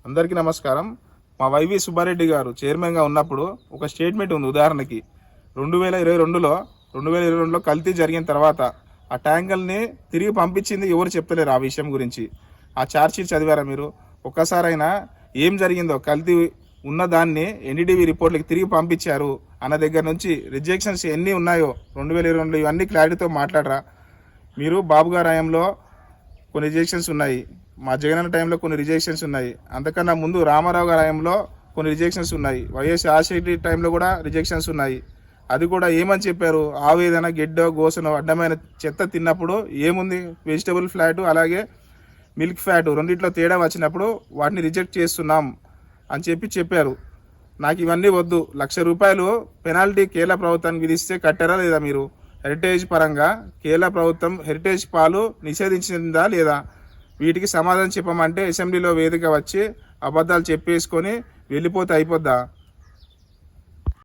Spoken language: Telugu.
అందరికీ నమస్కారం. మా వైవి సుబ్బారెడ్డి గారు చైర్మన్గా ఉన్నప్పుడు ఒక స్టేట్మెంట్ ఉంది. ఉదాహరణకి 2022లో కల్తీ జరిగిన తర్వాత ఆ ట్యాంకర్ని తిరిగి పంపించింది ఎవరు చెప్తలేరు. ఆ విషయం గురించి ఆ ఛార్జ్షీట్ చదివారా మీరు? ఒక్కసారైనా ఏం జరిగిందో, కల్తీ ఉన్న దాన్ని ఎన్డీటీవీ రిపోర్ట్లకి తిరిగి పంపించారు అన్న దగ్గర నుంచి రిజెక్షన్స్ ఎన్ని ఉన్నాయో 2022లో ఇవన్నీ క్లారిటీతో మాట్లాడరా మీరు? బాబు గారి హయాంలో కొన్ని రిజెక్షన్స్ ఉన్నాయి, మా జగనన్న టైంలో కొన్ని రిజెక్షన్స్ ఉన్నాయి, అంతకన్నా ముందు రామారావు గారి టైంలో కొన్ని రిజెక్షన్స్ ఉన్నాయి, వైఎస్ రాజశేఖర టైంలో కూడా రిజెక్షన్స్ ఉన్నాయి. అది కూడా ఏమని చెప్పారు? ఆవేదన గెడ్డో గోసనో అడ్డమైన చెత్త తిన్నప్పుడు ఏముంది, వెజిటబుల్ ఫ్యాట్ అలాగే మిల్క్ ఫ్యాట్ రెండిట్లో తేడా వచ్చినప్పుడు వాటిని రిజెక్ట్ చేస్తున్నాం అని చెప్పారు. నాకు ఇవన్నీ వద్దు. ₹1,00,000 పెనాల్టీ కేరళ ప్రభుత్వానికి విధిస్తే కట్టారా లేదా మీరు? హెరిటేజ్ పరంగా కేరళ ప్రభుత్వం హెరిటేజ్ పాలు నిషేధించిందా లేదా? వీటికి సమాధానం చెప్పమంటే అసెంబ్లీలో వేదిక వచ్చి అబద్ధాలు చెప్పేసుకొని వెళ్ళిపోతే అయిపోద్దా?